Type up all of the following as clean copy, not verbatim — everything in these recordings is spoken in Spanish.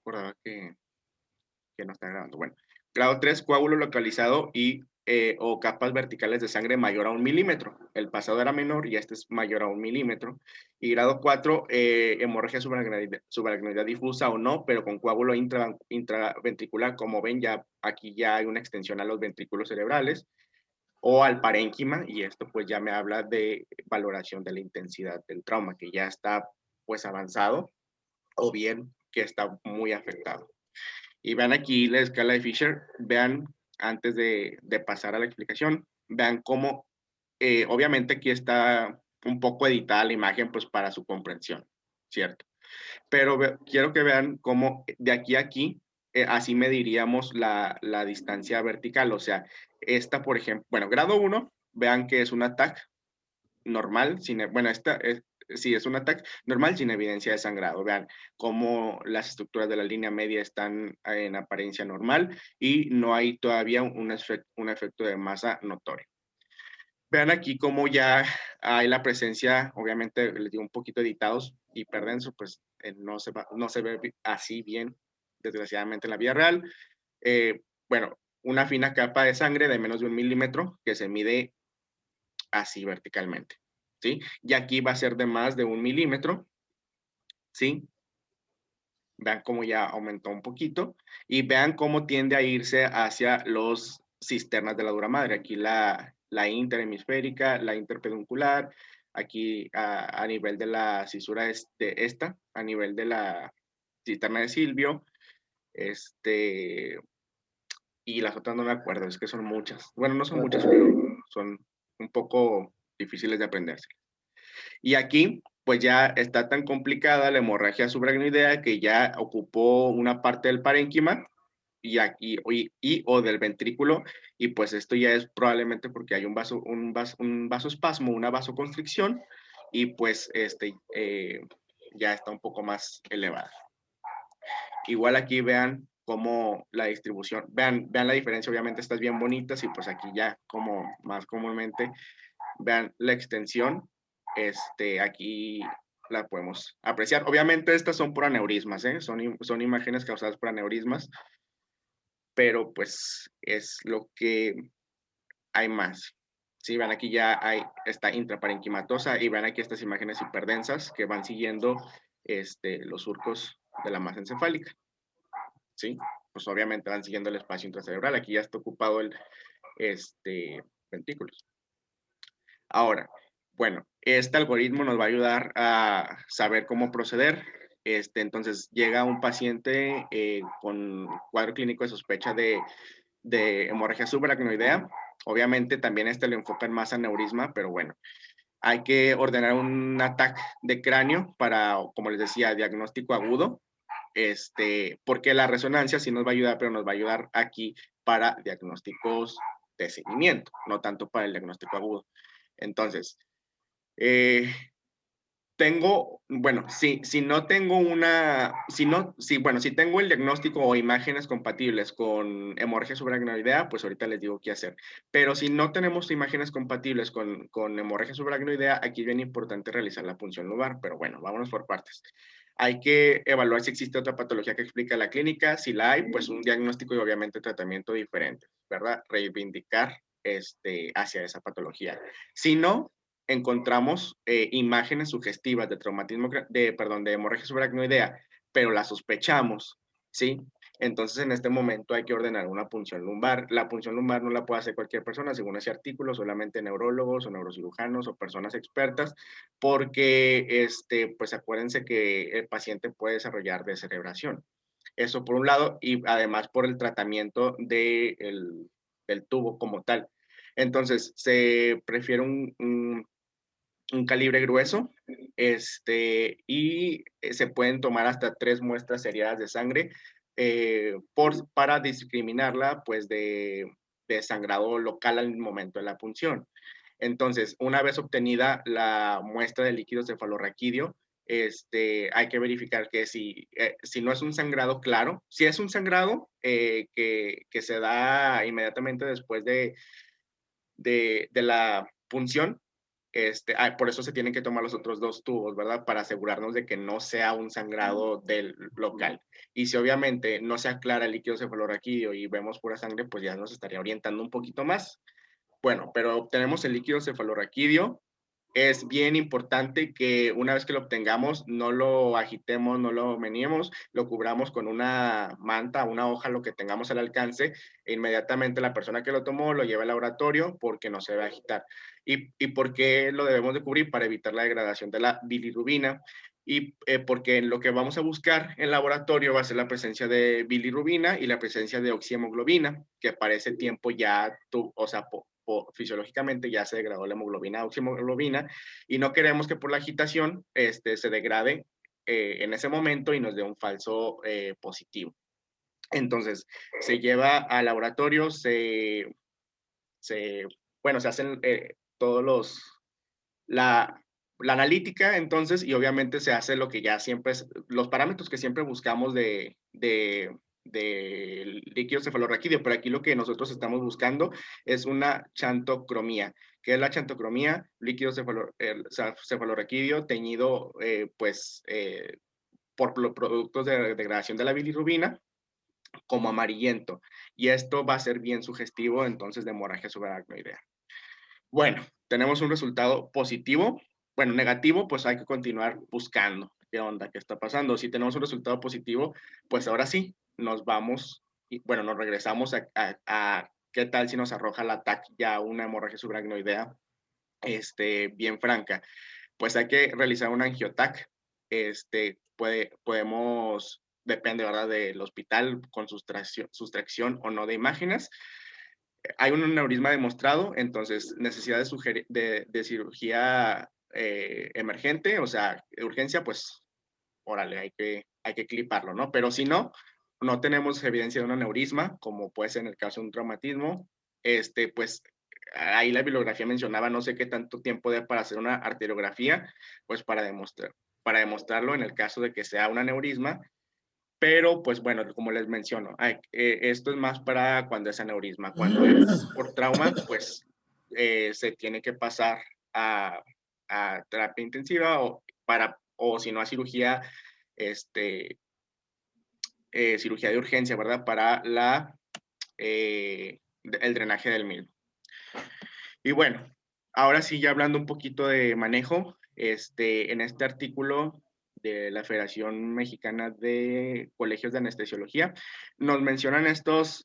acordaba que no está grabando. Bueno, grado 3, coágulo localizado o capas verticales de sangre mayor a 1 milímetro. El pasado era menor y este es mayor a 1 milímetro. Y grado 4, hemorragia subaracnoidea difusa o no, pero con coágulo intraventricular. Como ven, ya aquí ya hay una extensión a los ventrículos cerebrales o al parénquima, y esto pues ya me habla de valoración de la intensidad del trauma, que ya está pues avanzado o bien que está muy afectado. Y vean aquí la escala de Fisher, vean antes de pasar a la explicación, vean cómo, obviamente aquí está un poco editada la imagen pues para su comprensión, ¿cierto? Pero quiero que vean cómo de aquí a aquí, así mediríamos la distancia vertical, o sea, esta por ejemplo, bueno, grado 1, vean que es un ataque normal, bueno, esta es, sí, es un ataque normal sin evidencia de sangrado. Vean cómo las estructuras de la línea media están en apariencia normal y no hay todavía un efecto de masa notorio. Vean aquí cómo ya hay la presencia, obviamente les digo un poquito editados, hiperdenso, pues no se ve así bien, desgraciadamente en la vida real. Bueno, una fina capa de sangre de menos de 1 milímetro que se mide así verticalmente, ¿sí? Y aquí va a ser de más de 1 milímetro, ¿sí? Vean cómo ya aumentó un poquito y vean cómo tiende a irse hacia los cisternas de la dura madre. Aquí la interhemisférica, la interpeduncular, aquí a nivel de la cisura a nivel de la cisterna de Silvio, y las otras no me acuerdo, es que son muchas. Bueno, no son muchas, pero son un poco difíciles de aprenderse. Y aquí, pues ya está tan complicada la hemorragia subaracnoidea que ya ocupó una parte del parénquima o del ventrículo, y pues esto ya es probablemente porque hay un vasospasmo, una vasoconstricción, y pues ya está un poco más elevada. Igual aquí vean cómo la distribución, vean la diferencia, obviamente estas bien bonitas, y pues aquí ya como más comúnmente, vean la extensión, aquí la podemos apreciar. Obviamente estas son por aneurismas, son imágenes causadas por aneurismas, pero pues es lo que hay más. Sí, ven aquí ya hay esta intraparenquimatosa y ven aquí estas imágenes hiperdensas que van siguiendo los surcos de la masa encefálica. ¿Sí? Pues obviamente van siguiendo el espacio intracerebral. Aquí ya está ocupado el ventrículos. Ahora, bueno, este algoritmo nos va a ayudar a saber cómo proceder. Entonces, llega un paciente con cuadro clínico de sospecha de hemorragia subaracnoidea. Obviamente, también le enfocan más aneurisma, pero bueno, hay que ordenar un ataque de cráneo para, como les decía, diagnóstico agudo. Porque la resonancia sí nos va a ayudar, pero nos va a ayudar aquí para diagnósticos de seguimiento, no tanto para el diagnóstico agudo. Entonces, eh, bueno, si no tengo si tengo el diagnóstico o imágenes compatibles con hemorragia subaracnoidea, pues ahorita les digo qué hacer. Pero si no tenemos imágenes compatibles con hemorragia subaracnoidea, aquí es bien importante realizar la punción lumbar, pero bueno, vámonos por partes. Hay que evaluar si existe otra patología que explica la clínica. Si la hay, pues un diagnóstico y obviamente tratamiento diferente, ¿verdad? Reivindicar hacia esa patología. Si no, encontramos imágenes sugestivas de traumatismo, de hemorragia subaracnoidea, pero la sospechamos, ¿sí? Entonces, en este momento hay que ordenar una punción lumbar. La punción lumbar no la puede hacer cualquier persona, según ese artículo, solamente neurólogos o neurocirujanos o personas expertas, porque, pues acuérdense que el paciente puede desarrollar descerebración. Eso por un lado, y además por el tratamiento del tubo como tal. Entonces, se prefiere un calibre grueso, y se pueden tomar hasta 3 muestras seriadas de sangre para discriminarla pues de sangrado local al momento de la punción. Entonces, una vez obtenida la muestra de líquido cefalorraquídeo, hay que verificar que si no es un sangrado claro, si es un sangrado que se da inmediatamente después de la punción, Por eso se tienen que tomar los otros 2 tubos, ¿verdad? Para asegurarnos de que no sea un sangrado del local. Y si obviamente no se aclara el líquido cefalorraquídeo y vemos pura sangre, pues ya nos estaría orientando un poquito más. Bueno, pero obtenemos el líquido cefalorraquídeo. Es bien importante que una vez que lo obtengamos, no lo agitemos, no lo meneemos, lo cubramos con una manta, una hoja, lo que tengamos al alcance, e inmediatamente la persona que lo tomó lo lleva al laboratorio porque no se va a agitar. ¿Y por qué lo debemos de cubrir? Para evitar la degradación de la bilirrubina y porque lo que vamos a buscar en laboratorio va a ser la presencia de bilirrubina y la presencia de oxihemoglobina, que para ese tiempo ya, o sea, fisiológicamente ya se degradó la hemoglobina, oxihemoglobina, y no queremos que por la agitación se degrade en ese momento y nos dé un falso positivo. Entonces, se lleva al laboratorio, bueno, se hacen todos la analítica, entonces, y obviamente se hace lo que ya siempre es, los parámetros que siempre buscamos de líquido cefalorraquídeo, pero aquí lo que nosotros estamos buscando es una xantocromía. ¿Qué es la xantocromía? Líquido cefalorraquídeo teñido, por los productos de degradación de la bilirrubina como amarillento. Y esto va a ser bien sugestivo, entonces, de hemorragia subaracnoidea. Bueno, tenemos un resultado positivo. Bueno, negativo, pues hay que continuar buscando qué onda, qué está pasando. Si tenemos un resultado positivo, pues ahora sí, nos vamos, y bueno, nos regresamos a qué tal si nos arroja la TAC ya una hemorragia subaracnoidea bien franca. Pues hay que realizar un angiotac. Podemos, depende, ¿verdad?, del hospital, con sustracción o no de imágenes. Hay un aneurisma demostrado, entonces necesidad de cirugía emergente, o sea, de urgencia, pues, órale, hay que cliparlo, ¿no? Pero si no, no tenemos evidencia de un aneurisma, como puede ser en el caso de un traumatismo, pues ahí la bibliografía mencionaba no sé qué tanto tiempo de para hacer una arteriografía, pues para demostrarlo en el caso de que sea un aneurisma, pero, pues bueno, como les menciono, esto es más para cuando es aneurisma. Cuando es por trauma, pues se tiene que pasar a, a terapia intensiva o si no a cirugía, cirugía de urgencia, ¿verdad? Para el drenaje del mismo. Y bueno, ahora sí, ya hablando un poquito de manejo, en este artículo de la Federación Mexicana de Colegios de Anestesiología, nos mencionan estos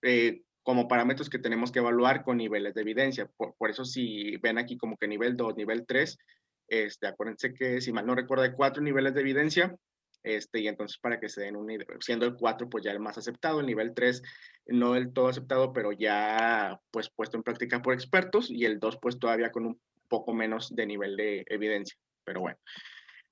como parámetros que tenemos que evaluar con niveles de evidencia. Por eso si ven aquí como que nivel 2, nivel 3, acuérdense que si mal no recuerdo hay 4 niveles de evidencia, y entonces para que se den un nivel, siendo el 4 pues ya el más aceptado, el nivel 3 no del todo aceptado, pero ya pues puesto en práctica por expertos, y el 2 pues todavía con un poco menos de nivel de evidencia. Pero bueno,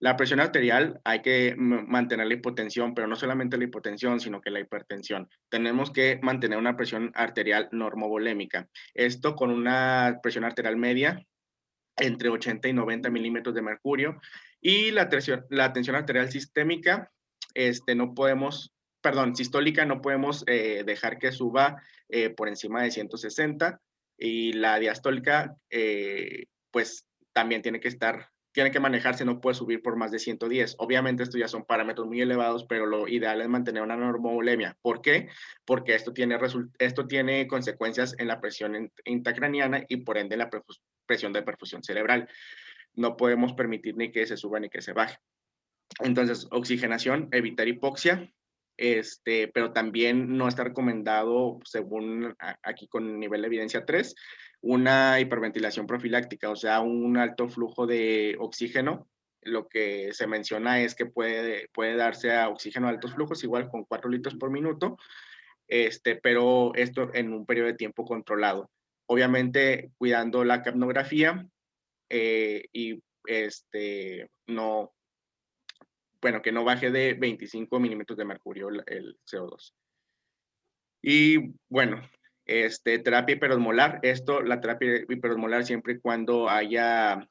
la presión arterial hay que mantener la hipotensión, pero no solamente la hipotensión, sino que la hipertensión. Tenemos que mantener una presión arterial normovolémica. Esto con una presión arterial media entre 80 y 90 milímetros de mercurio. Y la tensión arterial sistémica, no podemos, perdón, sistólica, no podemos dejar que suba por encima de 160. Y la diastólica, pues también tiene que manejarse, no puede subir por más de 110. Obviamente estos ya son parámetros muy elevados, pero lo ideal es mantener una normovolemia. ¿Por qué? Porque esto tiene consecuencias en la presión intracraniana y por ende la presión de perfusión cerebral. No podemos permitir ni que se suba ni que se baje. Entonces, oxigenación, evitar hipoxia, pero también no está recomendado, según aquí con nivel de evidencia 3, una hiperventilación profiláctica, o sea, un alto flujo de oxígeno. Lo que se menciona es que puede darse a oxígeno a altos flujos, igual con 4 litros por minuto, pero esto en un periodo de tiempo controlado. Obviamente, cuidando la capnografía y no, bueno, que no baje de 25 milímetros de mercurio el CO2. Y bueno, terapia hiperosmolar, la terapia hiperosmolar siempre y cuando haya,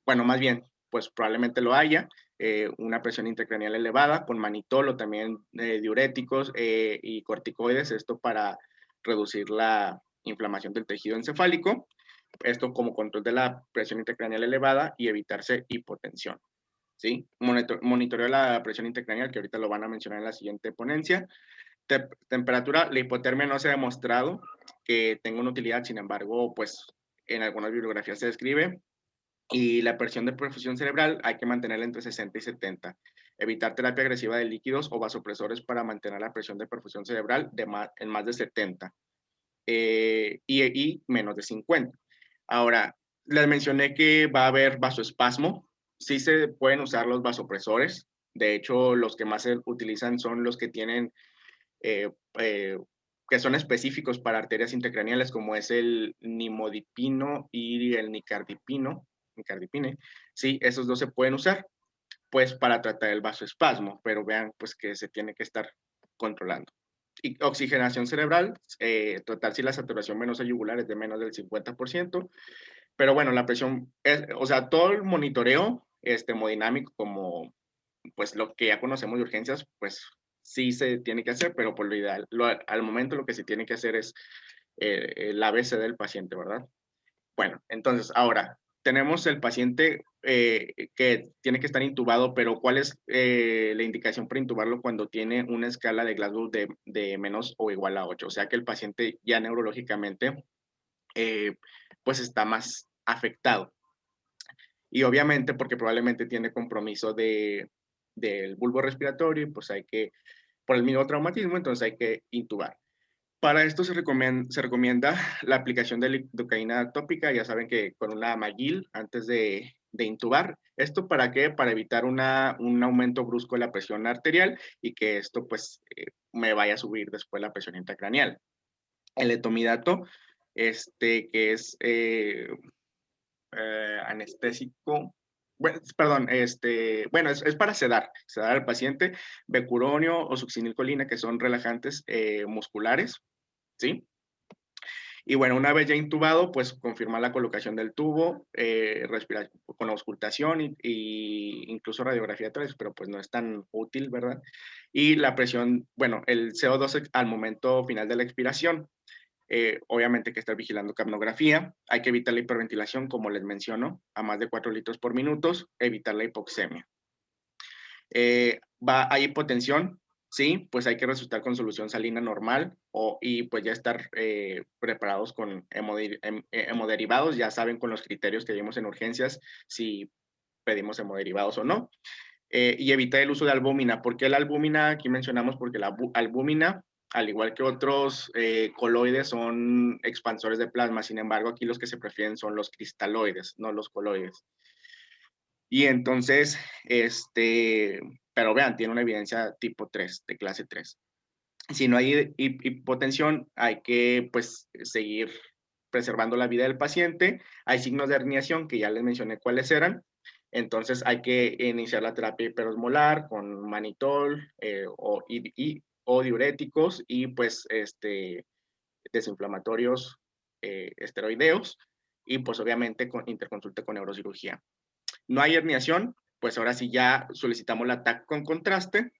bueno, más bien, pues probablemente lo haya, una presión intracraneal elevada con manitol o también diuréticos y corticoides, esto para reducir la inflamación del tejido encefálico. Esto como control de la presión intracraneal elevada y evitarse hipotensión. ¿Sí? Monitoreo la presión intracraneal, que ahorita lo van a mencionar en la siguiente ponencia. Temperatura, la hipotermia no se ha demostrado que tenga una utilidad, sin embargo, pues en algunas bibliografías se describe. Y la presión de perfusión cerebral hay que mantenerla entre 60 y 70. Evitar terapia agresiva de líquidos o vasopresores para mantener la presión de perfusión cerebral en más de 70 y menos de 50. Ahora, les mencioné que va a haber vasoespasmo. Sí se pueden usar los vasopresores. De hecho, los que más se utilizan son los que tienen, eh, eh, que son específicos para arterias intracraneales, como es el nimodipino y el nicardipine. Sí, esos dos se pueden usar, pues, para tratar el vasoespasmo, pero vean, pues, que se tiene que estar controlando. Y oxigenación cerebral, total si la saturación venosa yugular es de menos del 50%, pero bueno, la presión, o sea, todo el monitoreo hemodinámico, como pues lo que ya conocemos de urgencias, pues sí se tiene que hacer, pero por lo ideal, al momento lo que se tiene que hacer es el ABC del paciente, ¿verdad? Bueno, entonces ahora tenemos el paciente que tiene que estar intubado, pero ¿cuál es la indicación para intubarlo cuando tiene una escala de Glasgow de menos o igual a 8? O sea que el paciente ya neurológicamente eh, pues está más afectado. Y obviamente porque probablemente tiene compromiso del bulbo respiratorio y pues hay que, por el mismo traumatismo, entonces hay que intubar. Para esto se recomienda la aplicación de lidocaína tópica, ya saben que con una Magil antes de intubar. ¿Esto para qué? Para evitar un aumento brusco de la presión arterial y que esto pues me vaya a subir después la presión intracraneal. El etomidato, que es anestésico, bueno, perdón, bueno, es para sedar al paciente, becuronio o succinilcolina, que son relajantes musculares, ¿sí? Y bueno, una vez ya intubado, pues confirmar la colocación del tubo, respirar con auscultación y incluso radiografía 3, pero pues no es tan útil, ¿verdad? Y la presión, bueno, el CO2 al momento final de la expiración. Obviamente hay que estar vigilando capnografía, hay que evitar la hiperventilación, como les menciono, a más de 4 litros por minuto, evitar la hipoxemia. Hay hipotensión, sí, pues hay que resucitar con solución salina normal y pues ya estar preparados con hemoderivados, ya saben con los criterios que vimos en urgencias si pedimos hemoderivados o no. Y evitar el uso de albúmina. ¿Por qué la albúmina? Aquí mencionamos porque la albúmina, al igual que otros coloides, son expansores de plasma. Sin embargo, aquí los que se prefieren son los cristaloides, no los coloides. Y entonces, pero vean, tiene una evidencia tipo 3, de clase 3. Si no hay hipotensión, hay que pues seguir preservando la vida del paciente. Hay signos de herniación que ya les mencioné cuáles eran. Entonces hay que iniciar la terapia hiperosmolar con manitol o diuréticos y pues desinflamatorios esteroideos y pues obviamente con interconsulta con neurocirugía. No hay herniación, pues ahora sí ya solicitamos la TAC con contraste,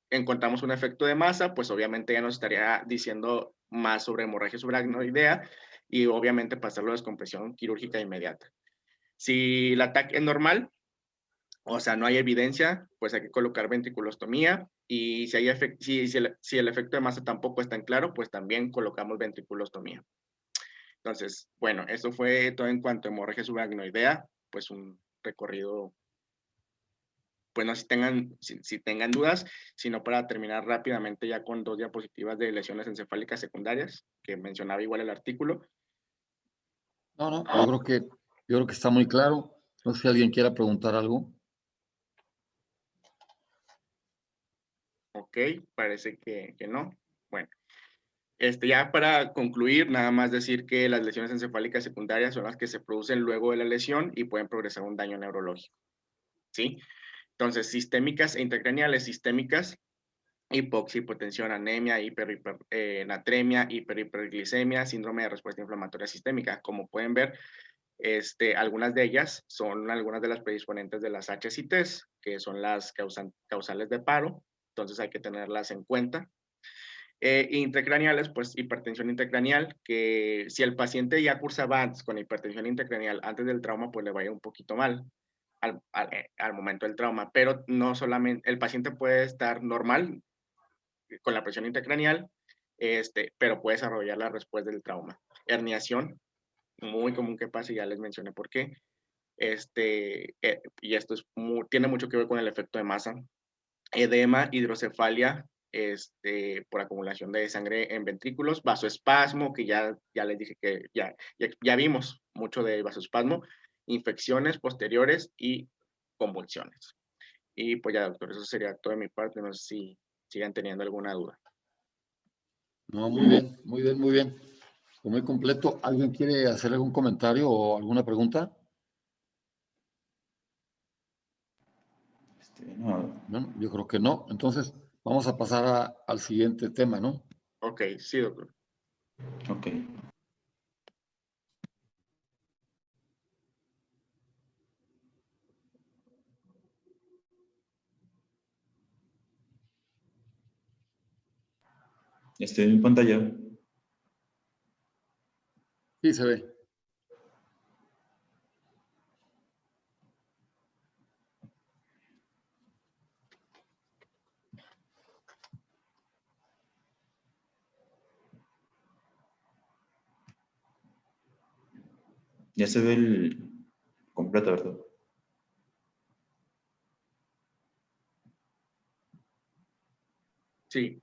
encontramos un efecto de masa, pues obviamente ya nos estaría diciendo más sobre hemorragia subaracnoidea y obviamente pasarlo a descompresión quirúrgica inmediata. Si la TAC es normal, o sea, no hay evidencia, pues hay que colocar ventriculostomía y si el efecto de masa tampoco está en claro, pues también colocamos ventriculostomía. Entonces, bueno, eso fue todo en cuanto a hemorragia subaracnoidea, pues un recorrido, pues no sé si tengan dudas, sino para terminar rápidamente ya con 2 diapositivas de lesiones encefálicas secundarias, que mencionaba igual el artículo. No, yo creo que está muy claro. No sé si alguien quiera preguntar algo. Ok, parece que no. Bueno, ya para concluir, nada más decir que las lesiones encefálicas secundarias son las que se producen luego de la lesión y pueden progresar a un daño neurológico, ¿sí? Entonces, sistémicas e intracraneales. Sistémicas: hipoxia, hipotensión, anemia, natremia, hiperglicemia, síndrome de respuesta inflamatoria sistémica. Como pueden ver, algunas de ellas son algunas de las predisponentes de las HCTs, que son las causales de paro, entonces hay que tenerlas en cuenta. Intracraneales, pues hipertensión intracraneal, que si el paciente ya cursaba antes con hipertensión intracraneal antes del trauma, pues le vaya un poquito mal al momento del trauma, pero no solamente, el paciente puede estar normal con la presión intracraneal, pero puede desarrollarla después del trauma. Herniación, muy común que pase, ya les mencioné por qué. Y esto tiene mucho que ver con el efecto de masa. Edema, hidrocefalia, por acumulación de sangre en ventrículos, vasoespasmo, que ya les dije que ya vimos mucho de vasoespasmo, infecciones posteriores y convulsiones. Y pues ya, doctor, eso sería todo de mi parte. No sé si sigan teniendo alguna duda. No, muy bien, muy bien, muy bien. Muy completo. ¿Alguien quiere hacer algún comentario o alguna pregunta? No. Bueno, yo creo que no. Entonces, vamos a pasar al siguiente tema, ¿no? Ok, sí, doctor. Ok. Estoy en pantalla. Sí, se ve. Ya se ve el completo, ¿verdad? Sí.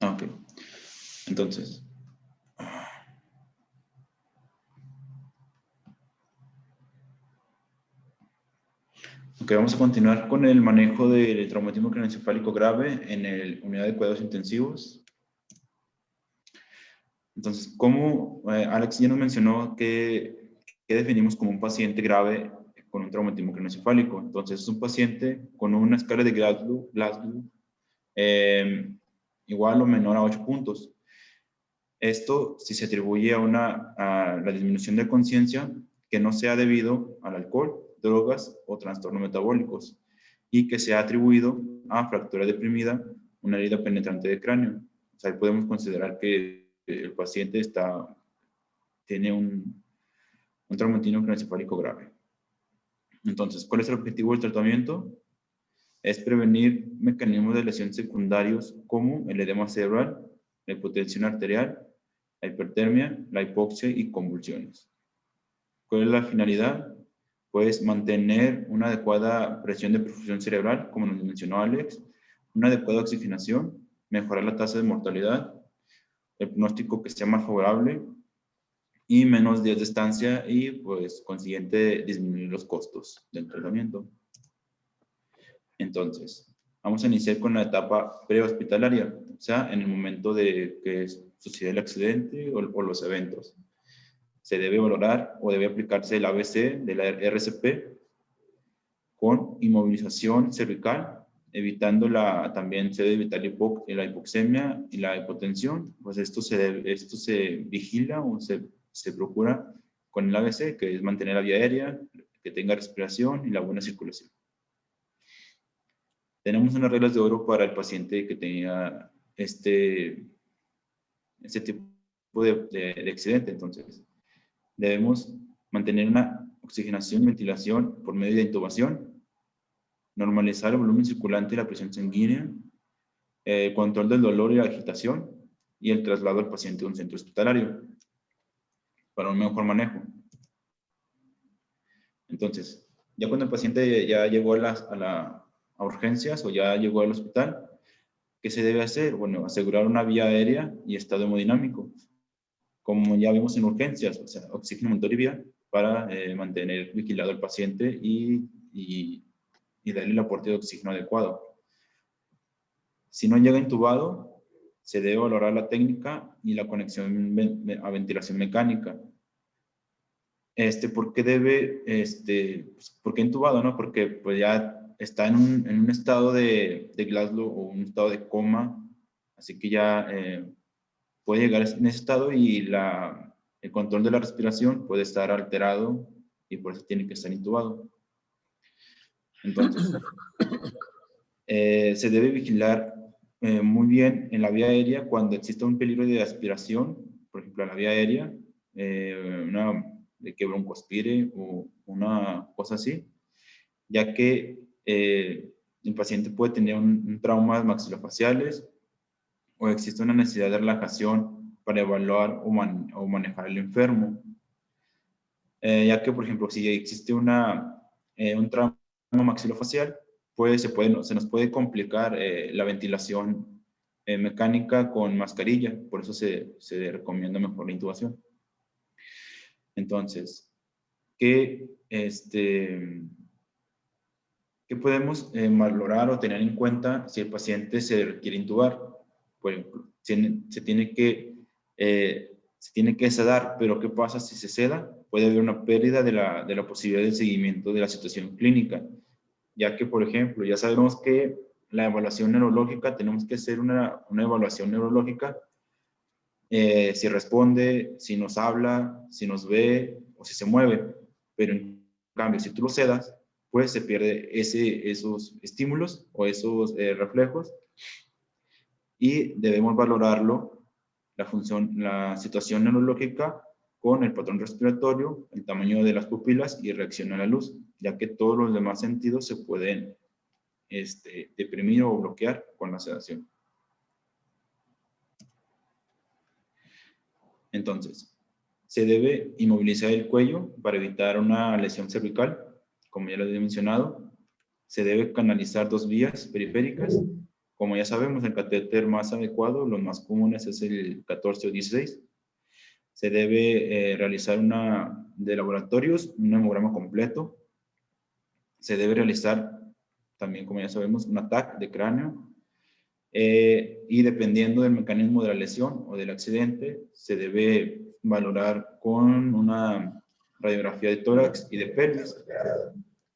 Ok. Entonces, ok, vamos a continuar con el manejo del traumatismo craneoencefálico grave en la unidad de cuidados intensivos. Entonces, como Alex ya nos mencionó que definimos como un paciente grave con un traumatismo craneoencefálico. Entonces, es un paciente con una escala de Glasgow igual o menor a 8 puntos. Esto si se atribuye a la disminución de conciencia que no sea debido al alcohol, drogas o trastornos metabólicos y que sea atribuido a fractura deprimida, una herida penetrante de cráneo. O sea, podemos considerar que el paciente tiene un traumatismo craneoencefálico grave. Entonces, ¿cuál es el objetivo del tratamiento? Es prevenir mecanismos de lesión secundarios como el edema cerebral, la hipotensión arterial, la hipertermia, la hipoxia y convulsiones. ¿Cuál es la finalidad? Pues mantener una adecuada presión de perfusión cerebral, como nos mencionó Alex, una adecuada oxigenación, mejorar la tasa de mortalidad, el pronóstico que sea más favorable y menos días de estancia y pues consiguiente disminuir los costos del tratamiento. Entonces, vamos a iniciar con la etapa prehospitalaria, o sea, en el momento de que sucede el accidente o los eventos. Se debe valorar o debe aplicarse el ABC de la RCP con inmovilización cervical, evitando también se debe evitar la hipoxemia y la hipotensión. Pues esto se vigila o se procura con el ABC, que es mantener la vía aérea, que tenga respiración y la buena circulación. Tenemos unas reglas de oro para el paciente que tenga este tipo de accidente. Entonces, debemos mantener una oxigenación y ventilación por medio de intubación, normalizar el volumen circulante y la presión sanguínea, control del dolor y la agitación y el traslado al paciente a un centro hospitalario para un mejor manejo. Entonces, ya cuando el paciente ya llegó a urgencias o ya llegó al hospital, ¿qué se debe hacer? Bueno, asegurar una vía aérea y estado hemodinámico. Como ya vimos en urgencias, o sea, oxígeno, motor y vía, para mantener vigilado al paciente y darle el aporte de oxígeno adecuado. Si no llega intubado, se debe valorar la técnica y la conexión a ventilación mecánica. ¿Por qué por qué intubado, no? Porque pues ya está en un estado de Glasgow o un estado de coma, así que ya puede llegar en ese estado y el control de la respiración puede estar alterado y por eso tiene que estar intubado. Entonces, se debe vigilar muy bien en la vía aérea cuando existe un peligro de aspiración, por ejemplo, a la vía aérea, de que broncoaspire o una cosa así, ya que el paciente puede tener un trauma maxilofaciales o existe una necesidad de relajación para evaluar o manejar al enfermo. Ya que, por ejemplo, si existe un trauma maxilofacial, pues se nos puede complicar la ventilación mecánica con mascarilla, por eso se recomienda mejor la intubación. Entonces, ¿qué podemos valorar o tener en cuenta si el paciente se requiere intubar? Pues se tiene que sedar, pero ¿qué pasa si se seda? Puede haber una pérdida de la posibilidad de seguimiento de la situación clínica, ya que, por ejemplo, ya sabemos que la evaluación neurológica, tenemos que hacer una evaluación neurológica, si responde, si nos habla, si nos ve o si se mueve, pero en cambio, si tú lo sedas, pues se pierde esos estímulos o esos reflejos y debemos valorarlo, la situación neurológica con el patrón respiratorio, el tamaño de las pupilas y reacción a la luz, ya que todos los demás sentidos se pueden deprimir o bloquear con la sedación. Entonces, se debe inmovilizar el cuello para evitar una lesión cervical, como ya lo he mencionado. Se debe canalizar 2 vías periféricas. Como ya sabemos, el catéter más adecuado, los más comunes es el 14 o 16. Se debe realizar de laboratorios, un hemograma completo. Se debe realizar también, como ya sabemos, un TAC de cráneo. Y dependiendo del mecanismo de la lesión o del accidente, se debe valorar con una radiografía de tórax y de pelvis,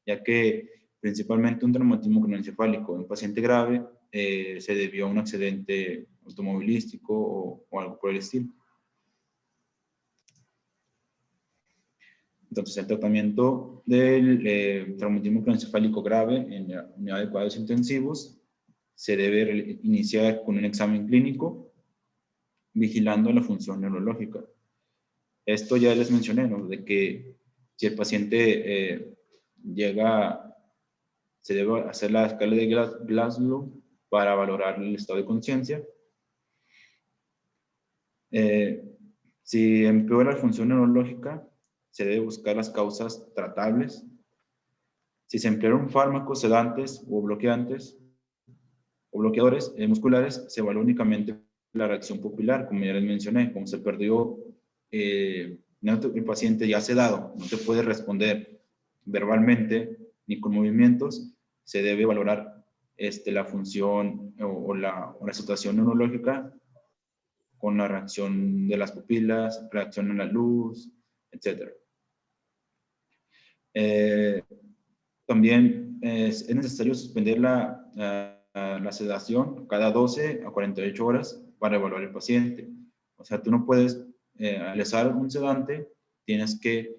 ya que principalmente un traumatismo craneoencefálico en un paciente grave se debió a un accidente automovilístico o algo por el estilo. Entonces, el tratamiento del traumatismo craneoencefálico grave en la unidad de cuidados intensivos se debe iniciar con un examen clínico vigilando la función neurológica. Esto ya les mencioné, ¿no? De que si el paciente se debe hacer la escala de Glasgow para valorar el estado de conciencia. Si empeora la función neurológica, se debe buscar las causas tratables. Si se emplearon fármacos sedantes o bloqueadores musculares, se evalúa únicamente la reacción pupilar, como ya les mencioné. Como se perdió, el paciente ya sedado, no te puede responder verbalmente ni con movimientos, se debe valorar la función o la situación neurológica con la reacción de las pupilas, reacción a la luz, etc. También es necesario suspender la sedación cada 12 a 48 horas para evaluar el paciente. O sea, tú no puedes realizar un sedante, tienes que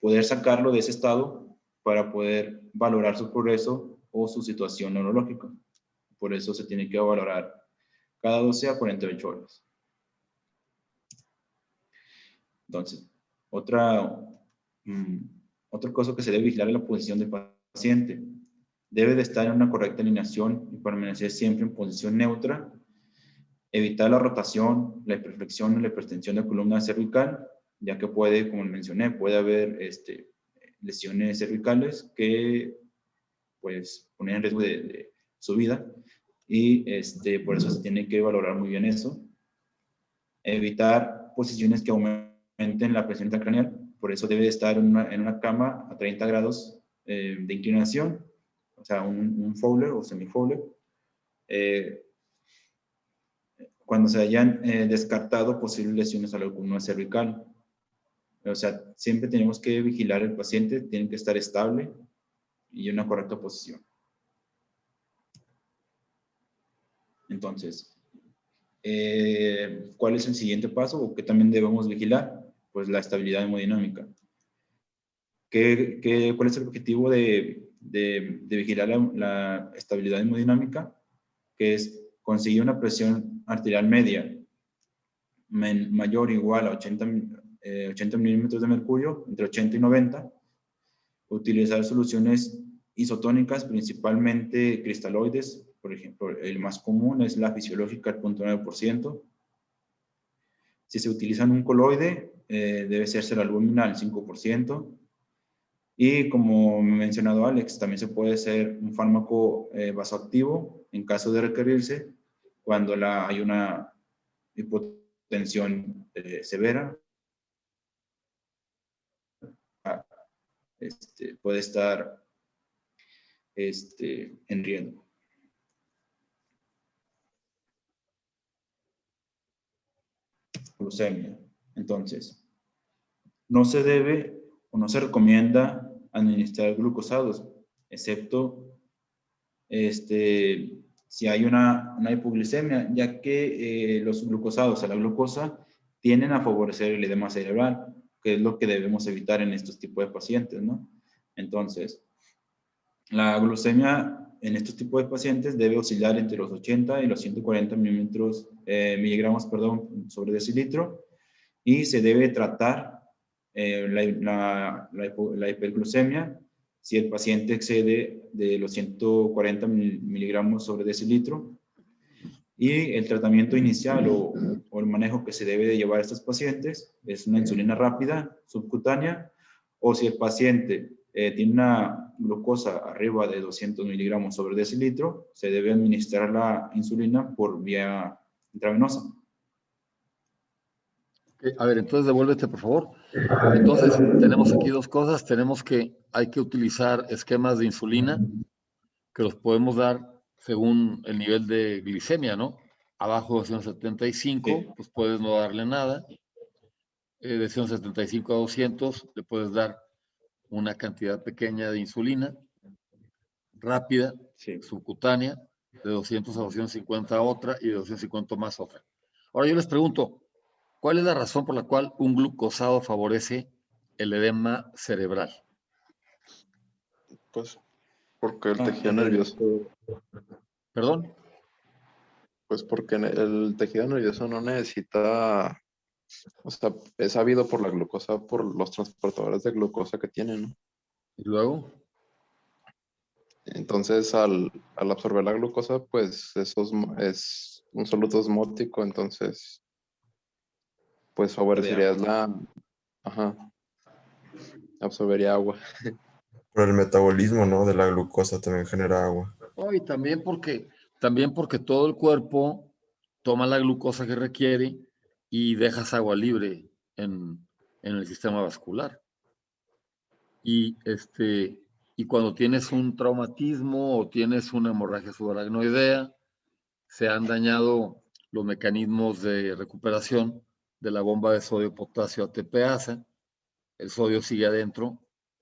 poder sacarlo de ese estado para poder valorar su progreso o su situación neurológica. Por eso se tiene que valorar cada 12 a 48 horas. Entonces, otra cosa que se debe vigilar es la posición del paciente. Debe de estar en una correcta alineación y permanecer siempre en posición neutra. Evitar la rotación, la hiperflexión o la hipertensión de la columna cervical, ya que puede, como mencioné, puede haber lesiones cervicales que pues ponen en riesgo de su vida y por eso se tiene que valorar muy bien eso. Evitar posiciones que aumenten la presión intracraneal, por eso debe de estar en una cama a 30 grados de inclinación, o sea, un Fowler o semi-Fowler. Cuando se hayan descartado posibles lesiones a la columna cervical. O sea, siempre tenemos que vigilar al paciente, tiene que estar estable y en una correcta posición. Entonces, ¿cuál es el siguiente paso o qué también debemos vigilar? Pues la estabilidad hemodinámica. ¿Cuál es el objetivo de vigilar la estabilidad hemodinámica? que es conseguir una presión arterial media mayor o igual a 80 milímetros de mercurio, entre 80 y 90, utilizar soluciones isotónicas, principalmente cristaloides. Por ejemplo, el más común es la fisiológica al 0.9%. Si se utiliza un coloide, debe serse la albúmina al 5%. Y como me ha mencionado Alex, también se puede hacer un fármaco vasoactivo en caso de requerirse cuando hay una hipotensión severa. Puede estar en riesgo. Glucemia. Entonces, no se debe o no se recomienda administrar glucosados, excepto si hay una hipoglucemia, ya que los glucosados a la glucosa tienden a favorecer el edema cerebral, que es lo que debemos evitar en estos tipos de pacientes, ¿no? Entonces, la glucemia en estos tipos de pacientes debe oscilar entre los 80 y los 140 miligramos sobre decilitro, y se debe tratar la hiperglucemia si el paciente excede de los 140 miligramos sobre decilitro, y el tratamiento inicial o el manejo que se debe de llevar a estos pacientes es una insulina rápida subcutánea, o si el paciente tiene una glucosa arriba de 200 miligramos sobre decilitro, se debe administrar la insulina por vía intravenosa. A ver, entonces devuélvete, por favor. Entonces, tenemos aquí dos cosas. Tenemos que hay que utilizar esquemas de insulina que los podemos dar según el nivel de glicemia, ¿no? Abajo de 175, Sí. pues puedes no darle nada. De 175 a 200 le puedes dar una cantidad pequeña de insulina, rápida, Sí. subcutánea, de 200 a 250 otra y de 250 más otra. Ahora yo les pregunto, ¿cuál es la razón por la cual un glucosado favorece el edema cerebral? Pues porque el tejido nervioso, ¿Perdón? pues porque el tejido nervioso no necesita, o sea, es sabido por la glucosa, por los transportadores de glucosa que tienen, ¿no? ¿Y luego? Entonces, al absorber la glucosa, pues eso es un soluto osmótico, entonces, pues favorecería absorbería agua. Por el metabolismo, ¿no? De la glucosa también genera agua. Oh, y también porque todo el cuerpo toma la glucosa que requiere y dejas agua libre en el sistema vascular. Y, y cuando tienes un traumatismo o tienes una hemorragia subaracnoidea, se han dañado los mecanismos de recuperación de la bomba de sodio-potasio ATPasa. El sodio sigue adentro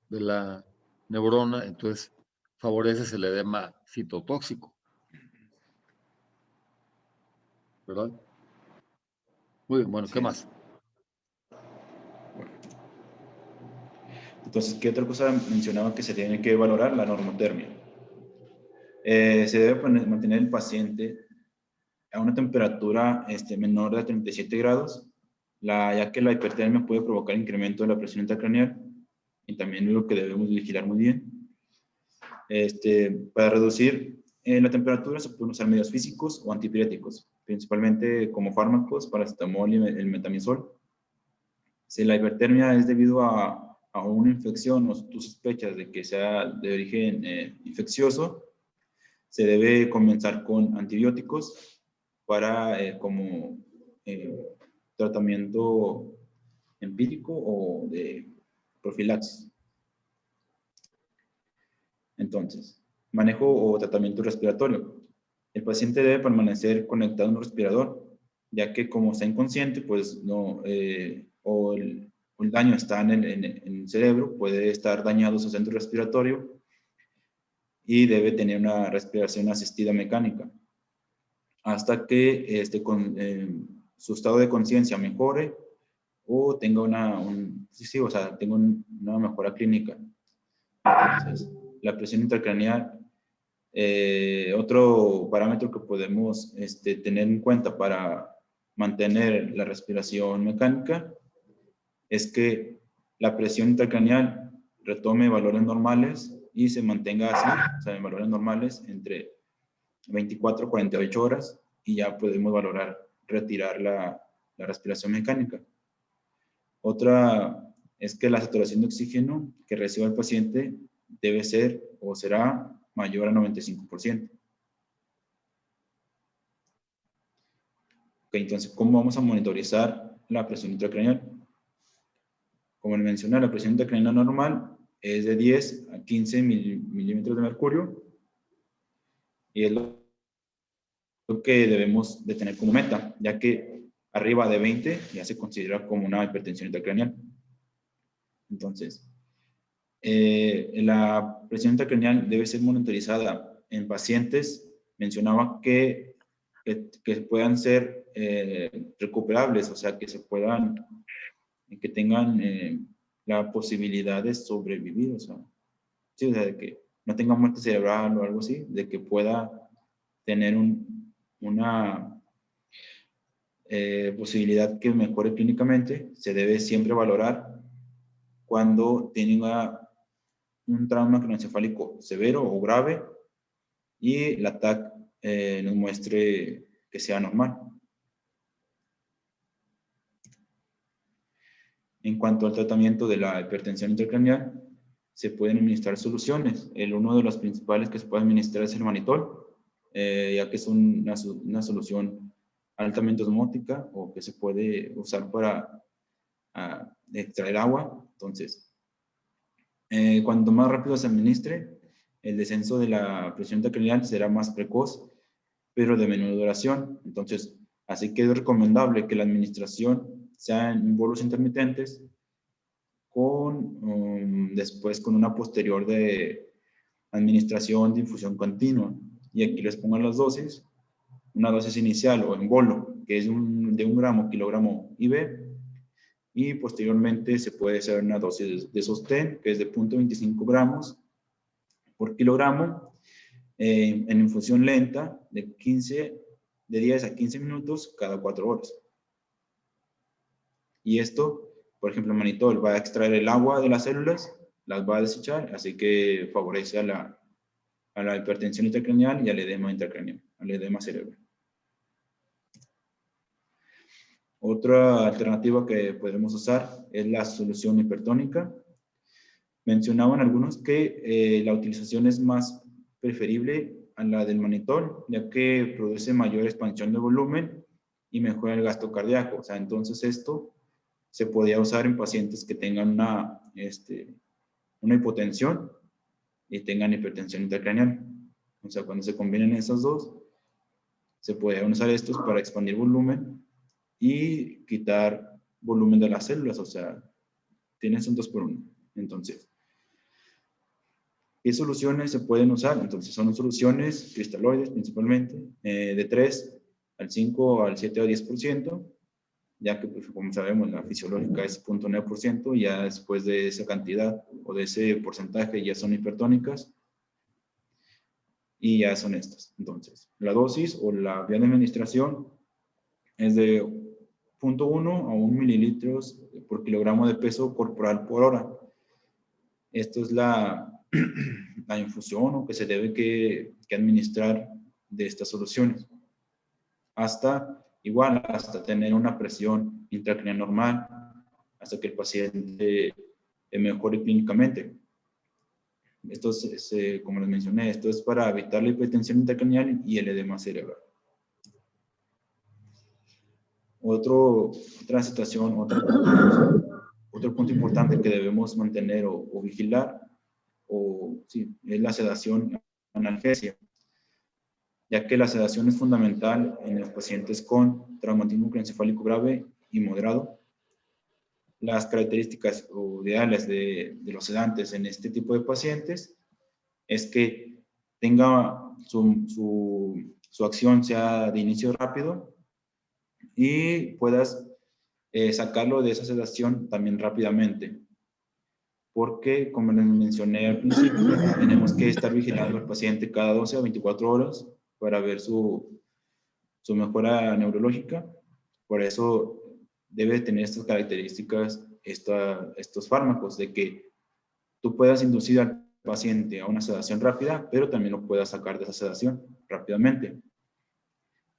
de la neurona, entonces favoreces el edema citotóxico. ¿Verdad? Muy bien, bueno, ¿qué más? Entonces, ¿qué otra cosa mencionaba que se tiene que valorar? La normotermia. Se debe mantener el paciente a una temperatura menor de 37 grados, ya que la hipertermia puede provocar incremento de la presión intracraneal, y también es lo que debemos vigilar muy bien. Para reducir la temperatura se pueden usar medios físicos o antipiréticos, principalmente como fármacos, paracetamol y el metamizol. Si la hipertermia es debido a una infección o tú sospechas de que sea de origen infeccioso, se debe comenzar con antibióticos para como tratamiento empírico o de profilaxis. Entonces, manejo o tratamiento respiratorio. El paciente debe permanecer conectado a un respirador, ya que como está inconsciente, pues no, o el daño está en el cerebro, puede estar dañado su centro respiratorio y debe tener una respiración asistida mecánica hasta que su estado de conciencia mejore o tenga tenga una mejora clínica. Entonces, la presión intracraneal Otro parámetro que podemos tener en cuenta para mantener la respiración mecánica es que la presión intracraneal retome valores normales y se mantenga así, o sea, en valores normales entre 24 a 48 horas, y ya podemos retirar la respiración mecánica. Otra es que la saturación de oxígeno que reciba el paciente debe ser o será mayor a 95%. Ok, entonces, ¿cómo vamos a monitorizar la presión intracraneal? Como le mencioné, la presión intracraneal normal es de 10 a 15 milímetros de mercurio, y es lo que debemos de tener como meta, ya que arriba de 20 ya se considera como una hipertensión intracraneal. Entonces, la presión intracraneal debe ser monitorizada en pacientes, mencionaba que puedan ser recuperables, o sea, que tengan la posibilidad de sobrevivir, o sea, sí, o sea, de que no tenga muerte cerebral o algo así, de que pueda tener una posibilidad que mejore clínicamente. Se debe siempre valorar cuando tenga un trauma craneoencefálico severo o grave y la TAC nos muestre que sea normal. En cuanto al tratamiento de la hipertensión intracraneal, se pueden administrar soluciones. Uno de los principales que se puede administrar es el manitol, ya que es una solución altamente osmótica, o que se puede usar para extraer agua. Entonces, cuanto más rápido se administre, el descenso de la presión intracraneal será más precoz, pero de menor duración. Entonces, así que es recomendable que la administración sea en bolos intermitentes, después con una posterior de administración de infusión continua. Y aquí les pongo las dosis: una dosis inicial o en bolo, que es de 1 gramo kilogramo IV, y posteriormente se puede hacer una dosis de sostén, que es de 0.25 gramos por kilogramo, en infusión lenta de 10 a 15 minutos cada 4 horas. Y esto, por ejemplo, el manitol va a extraer el agua de las células, las va a desechar, así que favorece a la hipertensión intracraneal y al edema intracraneal, al edema cerebral. Otra alternativa que podemos usar es la solución hipertónica. Mencionaban algunos que la utilización es más preferible a la del manitol, ya que produce mayor expansión de volumen y mejora el gasto cardíaco. O sea, entonces esto se podía usar en pacientes que tengan una hipotensión y tengan hipertensión intracraneal. O sea, cuando se combinen esas dos, se pueden usar estos para expandir volumen y quitar volumen de las células. O sea, tienes un 2 por 1. Entonces, ¿qué soluciones se pueden usar? Entonces, son soluciones cristaloides principalmente, de 3 al 5 al 7 o 10%, ya que, pues, como sabemos, la fisiológica es 0.9%, y ya después de esa cantidad o de ese porcentaje ya son hipertónicas, y ya son estas. Entonces, la dosis o la vía de administración es de 0.1 a 1 mililitros por kilogramo de peso corporal por hora. Esto es la infusión o que se debe que administrar de estas soluciones, hasta tener una presión intracraneal normal, hasta que el paciente mejore clínicamente. Esto es, como les mencioné, esto es para evitar la hipertensión intracraneal y el edema cerebral. Otra situación, otro punto importante que debemos mantener o vigilar, es la sedación analgesia, ya que la sedación es fundamental en los pacientes con traumatismo craneoencefálico grave y moderado. Las características ideales de los sedantes en este tipo de pacientes es que tenga su acción sea de inicio rápido, y puedas sacarlo de esa sedación también rápidamente. porque, como les mencioné al principio, tenemos que estar vigilando al paciente cada 12 a 24 horas para ver su mejora neurológica. Por eso debe tener estas características estos fármacos, de que tú puedas inducir al paciente a una sedación rápida, pero también lo puedas sacar de esa sedación rápidamente.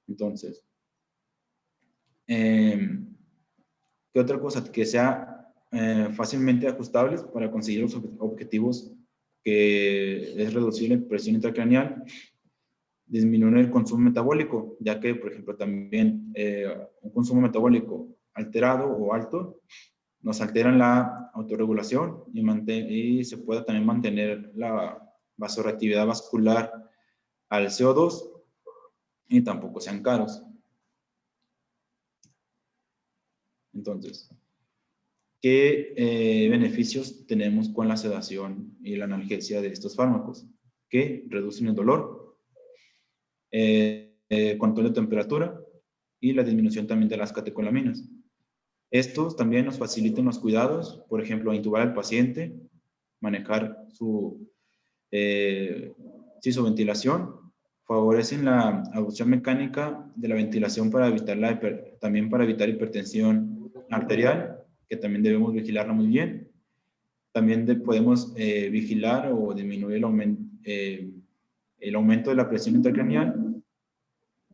Entonces, ¿qué otra cosa? Que sea fácilmente ajustables para conseguir los objetivos, que es reducir la presión intracraneal, disminuir el consumo metabólico, ya que, por ejemplo, también un consumo metabólico alterado o alto nos alteran la autorregulación y se puede también mantener la vasoreactividad vascular al CO2 y tampoco sean caros. Entonces, ¿qué beneficios tenemos con la sedación y la analgesia de estos fármacos? Que reducen el dolor, control de temperatura y la disminución también de las catecolaminas. Estos también nos facilitan los cuidados, por ejemplo, intubar al paciente, manejar su ventilación, favorecen la abducción mecánica de la ventilación para evitar también para evitar hipertensión arterial, que también debemos vigilarla muy bien. También podemos vigilar o disminuir el aumento de la presión intracraneal,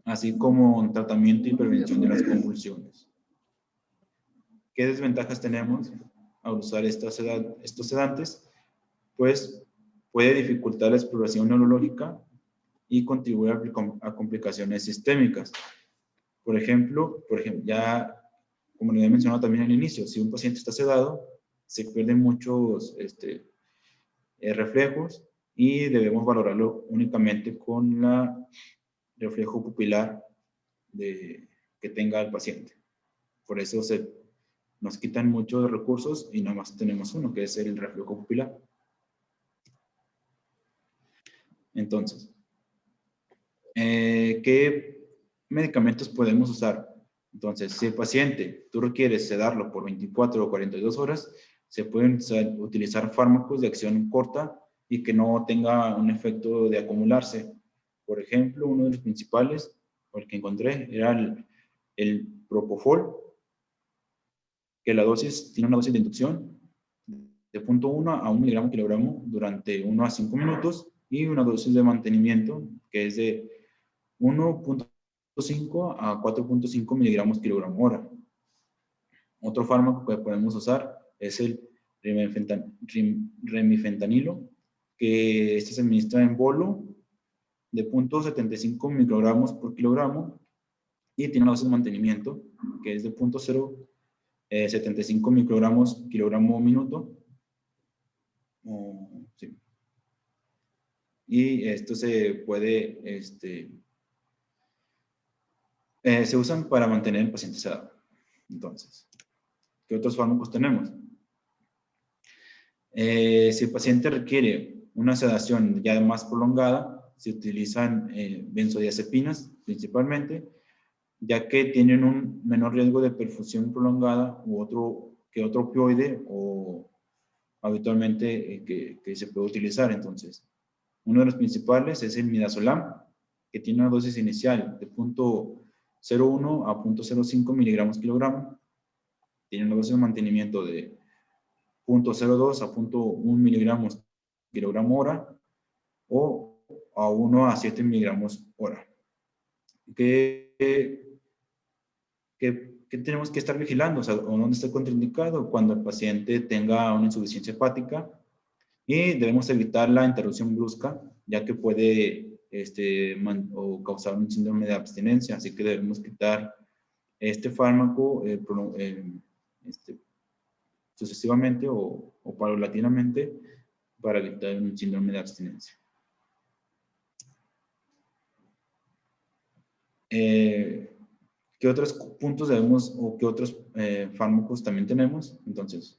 así como tratamiento y prevención de las convulsiones. ¿Qué desventajas tenemos al usar estos sedantes? Pues puede dificultar la exploración neurológica y contribuir a complicaciones sistémicas. Por ejemplo, ya como le había mencionado también al inicio, si un paciente está sedado, se pierden muchos reflejos y debemos valorarlo únicamente con el reflejo pupilar que tenga el paciente. Por eso nos quitan muchos recursos y nada más tenemos uno, que es el reflejo pupilar. Entonces, ¿qué medicamentos podemos usar? Entonces, si el paciente tú requieres sedarlo por 24 o 42 horas, se pueden utilizar fármacos de acción corta y que no tenga un efecto de acumularse. Por ejemplo, uno de los principales, o el que encontré, era el Propofol, que tiene una dosis de inducción de 0.1 a 1 miligramo kilogramo durante 1 a 5 minutos y una dosis de mantenimiento que es de 1.5 a 4.5 miligramos kilogramo hora. Otro fármaco que podemos usar es el remifentanilo, que este se administra en bolo de 0.75 microgramos por kilogramo y tiene una dosis de mantenimiento que es de 0.075 microgramos kilogramo minuto. Sí. Y esto se puede, se usan para mantener el paciente sedado. Entonces, ¿qué otros fármacos tenemos? Si el paciente requiere una sedación ya más prolongada, se utilizan benzodiazepinas principalmente, ya que tienen un menor riesgo de perfusión prolongada que otro opioide o habitualmente que se puede utilizar. Entonces, uno de los principales es el midazolam, que tiene una dosis inicial de 0.01 a 0.05 miligramos kilogramo. Tiene una dosis de mantenimiento de 0.02 a 0.1 miligramos kilogramo hora o a 1 a 7 miligramos hora. ¿Qué tenemos que estar vigilando? O sea, ¿dónde está contraindicado? Cuando el paciente tenga una insuficiencia hepática, y debemos evitar la interrupción brusca, ya que puede causar un síndrome de abstinencia, así que debemos quitar este fármaco sucesivamente o paulatinamente para evitar un síndrome de abstinencia. ¿Qué otros puntos debemos o qué otros fármacos también tenemos? Entonces,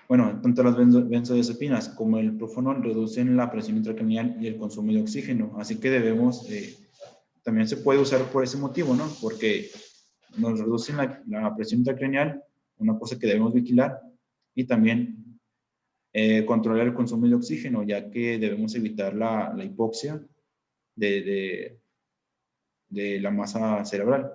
bueno, tanto las benzodiazepinas como el propanol reducen la presión intracraneal y el consumo de oxígeno, así que también se puede usar por ese motivo, ¿no? Porque nos reducen la presión intracraneal, una cosa que debemos vigilar, y también controlar el consumo de oxígeno, ya que debemos evitar la hipoxia de la masa cerebral.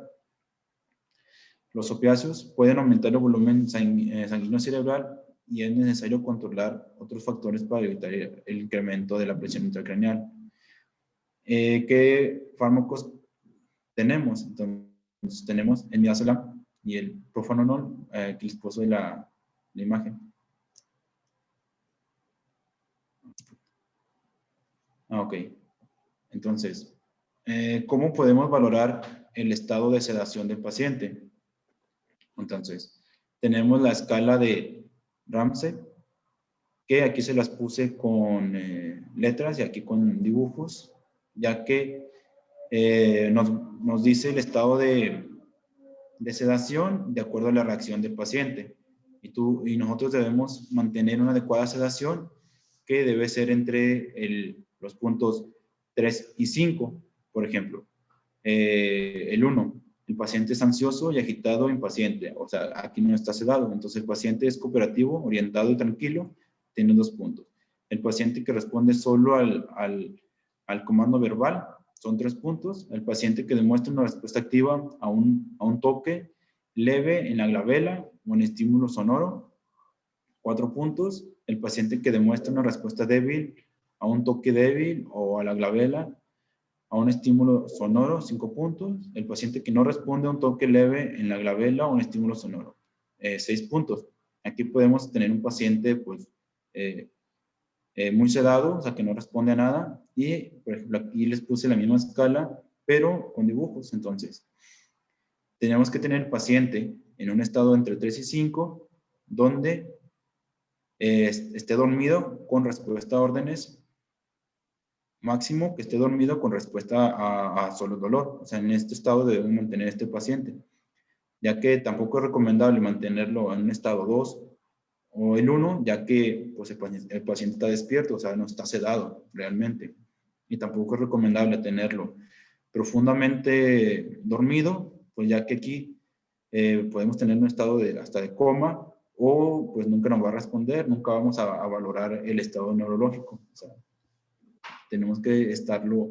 Los opiáceos pueden aumentar el volumen sanguíneo cerebral y es necesario controlar otros factores para evitar el incremento de la presión intracraneal. ¿Qué fármacos tenemos? Entonces, tenemos el midazolam y el profenolol, que les puso la imagen. Ok. Entonces, ¿cómo podemos valorar el estado de sedación del paciente? Entonces, tenemos la escala de Ramsey, que aquí se las puse con letras y aquí con dibujos, ya que nos dice el estado de sedación de acuerdo a la reacción del paciente. Y nosotros debemos mantener una adecuada sedación que debe ser entre los puntos 3 y 5, por ejemplo. El 1, el paciente es ansioso y agitado, impaciente. O sea, aquí no está sedado. Entonces, el paciente es cooperativo, orientado y tranquilo, tiene 2 puntos. El paciente que responde solo al comando verbal, son 3 puntos. El paciente que demuestra una respuesta activa a un toque leve en la glabela o en estímulo sonoro, 4 puntos. El paciente que demuestra una respuesta débil a un toque débil o a la glabela, a un estímulo sonoro, 5 puntos. El paciente que no responde a un toque leve en la glabela o un estímulo sonoro, 6 puntos. Aquí podemos tener un paciente, pues, muy sedado, o sea, que no responde a nada. Y, por ejemplo, aquí les puse la misma escala, pero con dibujos. Entonces, tenemos que tener el paciente en un estado entre 3 y 5, donde esté dormido con respuesta a órdenes, máximo que esté dormido con respuesta a solo dolor. O sea, en este estado debemos mantener a este paciente, ya que tampoco es recomendable mantenerlo en un estado 2 o el 1, ya que pues, el paciente está despierto, o sea, no está sedado realmente. Y tampoco es recomendable tenerlo profundamente dormido, pues ya que aquí podemos tener un estado hasta de coma, o pues nunca nos va a responder, nunca vamos a valorar el estado neurológico. O sea, tenemos que estarlo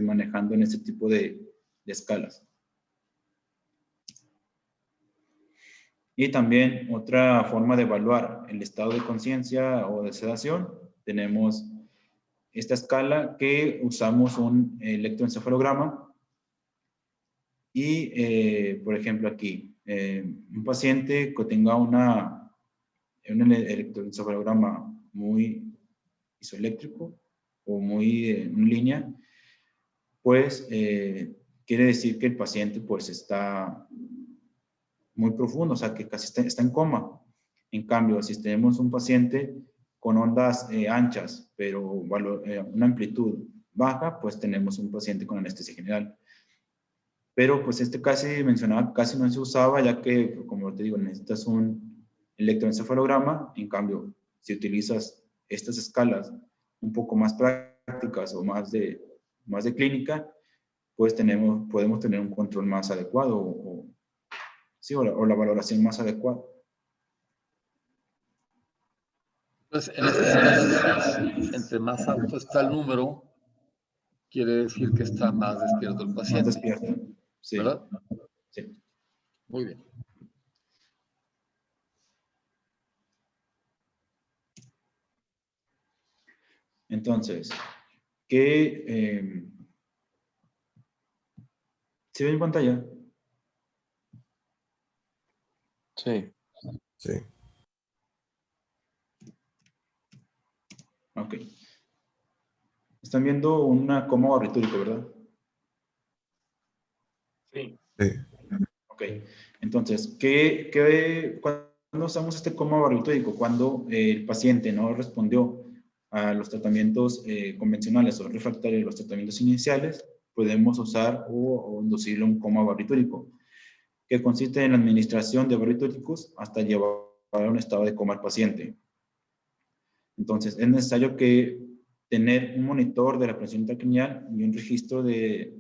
manejando en este tipo de escalas. Y también otra forma de evaluar el estado de conciencia o de sedación, tenemos esta escala que usamos un electroencefalograma y, por ejemplo, aquí, un paciente que tenga un electroencefalograma muy isoeléctrico o muy en línea, pues quiere decir que el paciente pues está muy profundo, o sea, que casi está en coma. En cambio, si tenemos un paciente con ondas anchas, pero una amplitud baja, pues tenemos un paciente con anestesia general. Pero pues casi mencionaba, casi no se usaba, ya que, como te digo, necesitas un electroencefalograma. En cambio, si utilizas estas escalas un poco más prácticas o más de clínica, pues podemos tener un control más adecuado sí, o la valoración más adecuada. Entonces, en estos casos, entre más alto está el número, quiere decir que está más despierto el paciente. Más despierto, sí. ¿Verdad? Sí. Muy bien. Entonces, ¿se ve en pantalla? Sí. Sí. Ok. Están viendo una coma barbitúrico, ¿verdad? Sí. Sí. Ok. Entonces, ¿cuándo usamos este coma barbitúrico? Cuando el paciente no respondió a los tratamientos convencionales o refractarios, los tratamientos iniciales, podemos usar o inducirle un coma barbitúrico, que consiste en la administración de barbitúricos hasta llevar a un estado de coma al paciente. Entonces, es necesario tener un monitor de la presión intracraneal y un registro de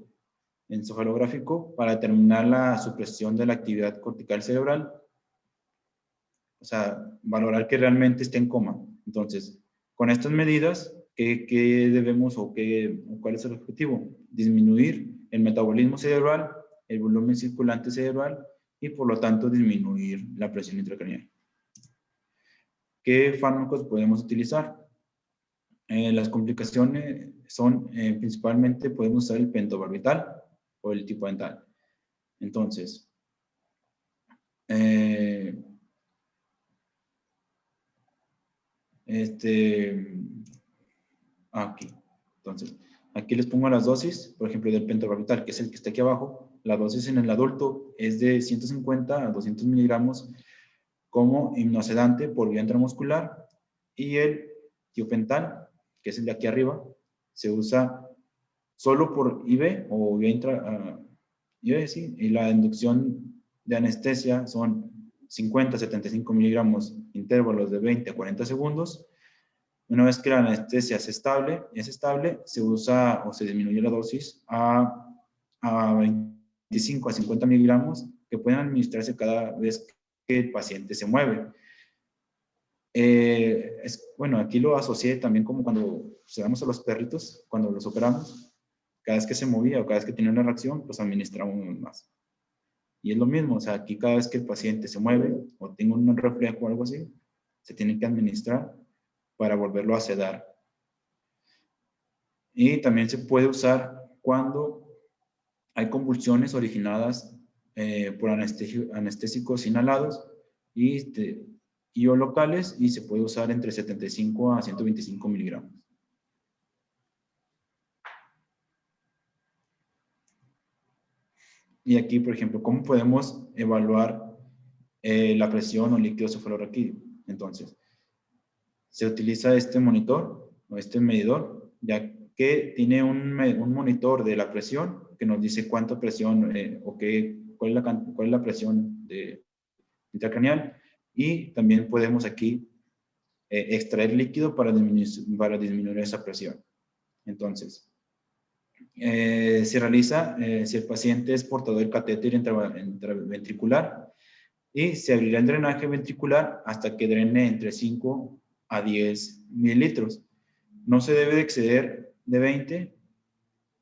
encefalográfico para determinar la supresión de la actividad cortical cerebral. O sea, valorar que realmente esté en coma. Entonces, con estas medidas, ¿qué debemos o cuál es el objetivo? Disminuir el metabolismo cerebral, el volumen circulante cerebral y por lo tanto disminuir la presión intracraneal. ¿Qué fármacos podemos utilizar? Las complicaciones son principalmente podemos usar el pentobarbital o el tipodental. Entonces, aquí. Entonces, aquí les pongo las dosis, por ejemplo, del pentobarbital, que es el que está aquí abajo. La dosis en el adulto es de 150 a 200 miligramos como hipnosedante por vía intramuscular, y el tiopental, que es el de aquí arriba, se usa solo por IV o vía IV, sí, y la inducción de anestesia son 50 a 75 miligramos, intervalos de 20 a 40 segundos. Una vez que la anestesia es estable, se usa o se disminuye la dosis a 25 a 50 miligramos, que pueden administrarse cada vez que el paciente se mueve. Bueno, aquí lo asocié también como cuando observamos a los perritos, cuando los operamos, cada vez que se movía o cada vez que tenía una reacción, pues administramos más. Y es lo mismo, o sea, aquí cada vez que el paciente se mueve o tenga un reflejo o algo así, se tiene que administrar para volverlo a sedar. Y también se puede usar cuando hay convulsiones originadas por anestésicos inhalados y o locales, y se puede usar entre 75 a 125 miligramos. Y aquí, por ejemplo, ¿cómo podemos evaluar la presión o líquido cefalorraquídeo? Entonces, se utiliza este monitor o este medidor, ya que tiene un monitor de la presión que nos dice cuánta presión cuál es la presión intracraneal, y también podemos aquí extraer líquido para disminuir esa presión. Entonces, se realiza si el paciente es portador del catéter intraventricular, y se abrirá el drenaje ventricular hasta que drene entre 5 a 10 mililitros. No se debe de exceder de 20,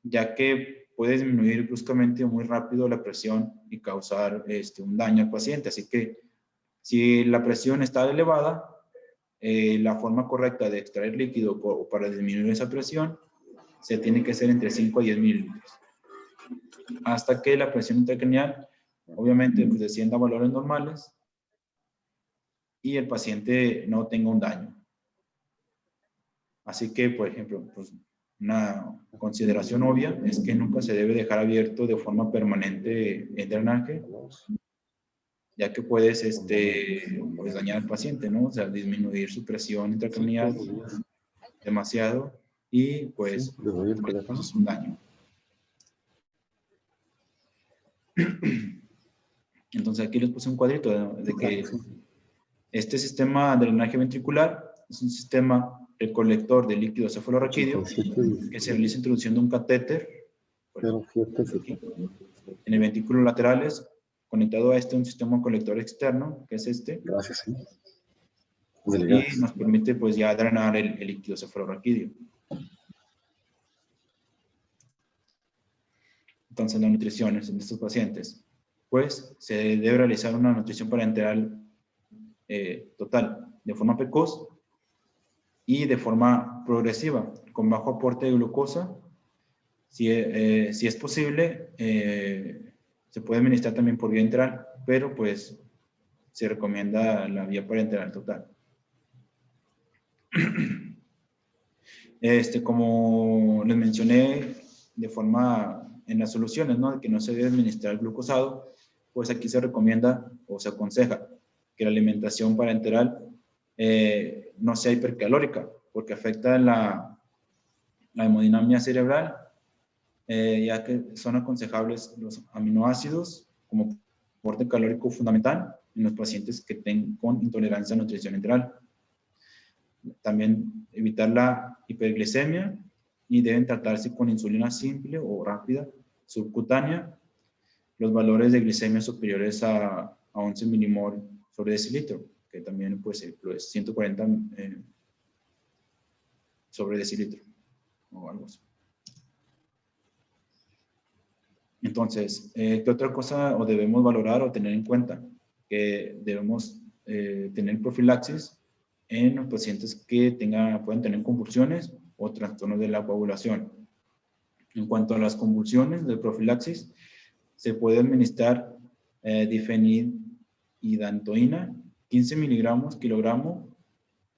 ya que puede disminuir bruscamente muy rápido la presión y causar un daño al paciente. Así que si la presión está elevada, la forma correcta de extraer líquido para disminuir esa presión se tiene que hacer entre 5 a 10 mililitros. Hasta que la presión intracraneal, obviamente, pues, descienda a valores normales y el paciente no tenga un daño. Así que, por ejemplo, pues, una consideración obvia es que nunca se debe dejar abierto de forma permanente el drenaje, ya que puedes pues dañar al paciente, ¿no? O sea, disminuir su presión intracraneal demasiado y pues es un daño. Entonces aquí les puse un cuadrito de que este sistema de drenaje ventricular es un sistema recolector de líquido cefalorraquídeo que se realiza introduciendo un catéter aquí, en el ventrículo laterales, conectado a un sistema colector externo, que es este. Gracias, sí. Y nos permite pues ya drenar el líquido cefalorraquídeo. Entonces, la nutrición en estos pacientes, pues se debe realizar una nutrición parenteral total, de forma precoz y de forma progresiva, con bajo aporte de glucosa. Si es posible, se puede administrar también por vía enteral, pero pues se recomienda la vía parenteral total. Como les mencioné de forma en las soluciones, ¿no? De que no se debe administrar glucosado, pues aquí se recomienda o se aconseja que la alimentación parenteral no sea hipercalórica, porque afecta la hemodinamia cerebral, ya que son aconsejables los aminoácidos como aporte calórico fundamental en los pacientes que tengan con intolerancia a nutrición enteral. También evitar la hiperglicemia y deben tratarse con insulina simple o rápida subcutánea, los valores de glicemia superiores a 11 milimol sobre decilitro, que también pues, es 140 sobre decilitro o algo así. Entonces, ¿qué otra cosa o debemos valorar o tener en cuenta? Que debemos tener profilaxis en los pacientes que pueden tener convulsiones o trastornos de la coagulación. En cuanto a las convulsiones de profilaxis, se puede administrar difenidantoína, 15 miligramos kilogramo,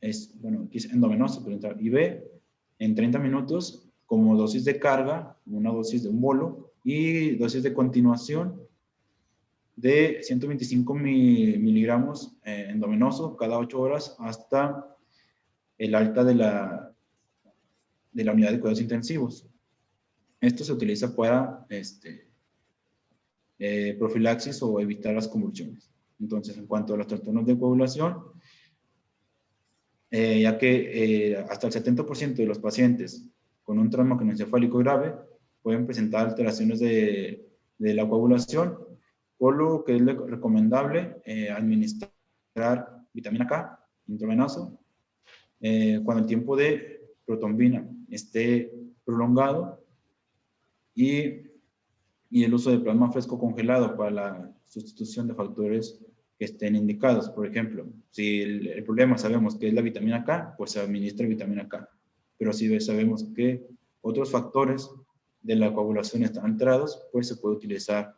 endovenoso, IV, en 30 minutos como dosis de carga, una dosis de un bolo, y dosis de continuación de 125 miligramos endovenoso cada 8 horas hasta el alta de la unidad de cuidados intensivos. Esto se utiliza para profilaxis o evitar las convulsiones. Entonces, en cuanto a los trastornos de coagulación, ya que hasta el 70% de los pacientes con un trauma craneoencefálico grave pueden presentar alteraciones de la coagulación, por lo que es recomendable administrar vitamina K intravenoso cuando el tiempo de protombina esté prolongado y el uso de plasma fresco congelado para la sustitución de factores que estén indicados. Por ejemplo, si el problema sabemos que es la vitamina K, pues se administra vitamina K. Pero si sabemos que otros factores de la coagulación están alterados, pues se puede utilizar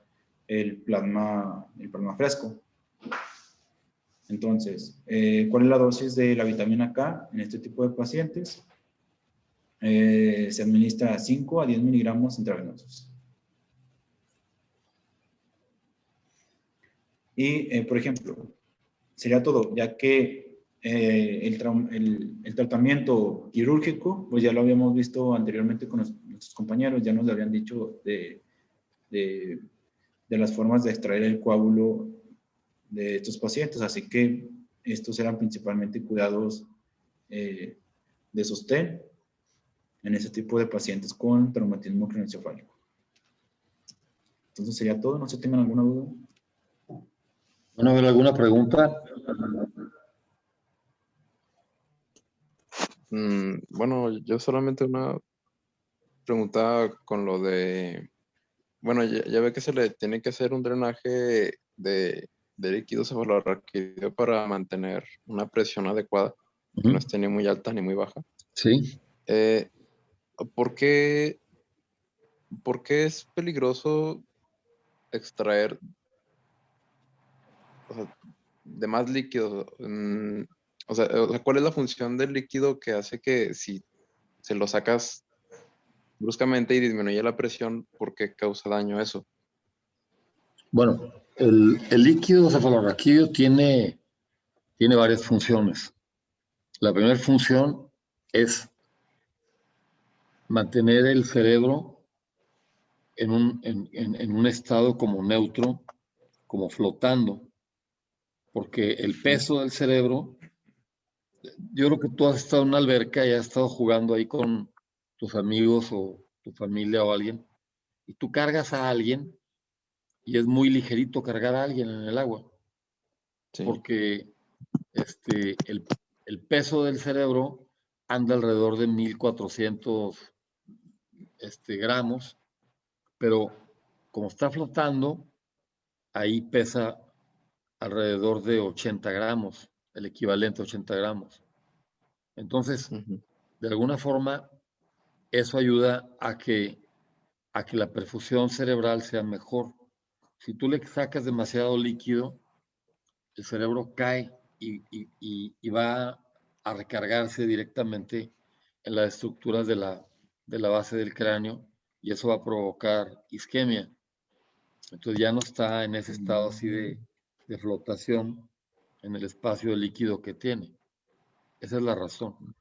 el plasma fresco. Entonces, ¿cuál es la dosis de la vitamina K en este tipo de pacientes? Se administra 5 a 10 miligramos intravenosos. Y, por ejemplo, sería todo, ya que el tratamiento quirúrgico, pues ya lo habíamos visto anteriormente con nuestros compañeros, ya nos habían dicho de las formas de extraer el coágulo de estos pacientes, así que estos eran principalmente cuidados de sostén en ese tipo de pacientes con traumatismo craneoencefálico. Entonces sería todo, no sé si tengan alguna duda. Bueno, ¿haber alguna pregunta? Bueno, yo solamente una pregunta con lo de, bueno, ya ve que se le tiene que hacer un drenaje de líquido cefalorraquídeo para mantener una presión adecuada, que no esté ni muy alta ni muy baja. Sí. ¿Por qué es peligroso extraer, o sea, de más líquido? O sea, ¿cuál es la función del líquido que hace que si se lo sacas bruscamente y disminuye la presión, por qué causa daño eso? Bueno, el líquido cefalorraquídeo tiene varias funciones. La primera función es mantener el cerebro en un estado como neutro, como flotando, porque el peso del cerebro, yo creo que tú has estado en una alberca y has estado jugando ahí con tus amigos o tu familia o alguien, y tú cargas a alguien y es muy ligerito cargar a alguien en el agua, Sí. porque el peso del cerebro anda alrededor de 1400 gramos, pero como está flotando, ahí pesa alrededor de 80 gramos, el equivalente a 80 gramos. Entonces, de alguna forma, eso ayuda a que la perfusión cerebral sea mejor. Si tú le sacas demasiado líquido, el cerebro cae y va a recargarse directamente en las estructuras de la base del cráneo y eso va a provocar isquemia. Entonces ya no está en ese estado así de flotación en el espacio líquido que tiene. Esa es la razón.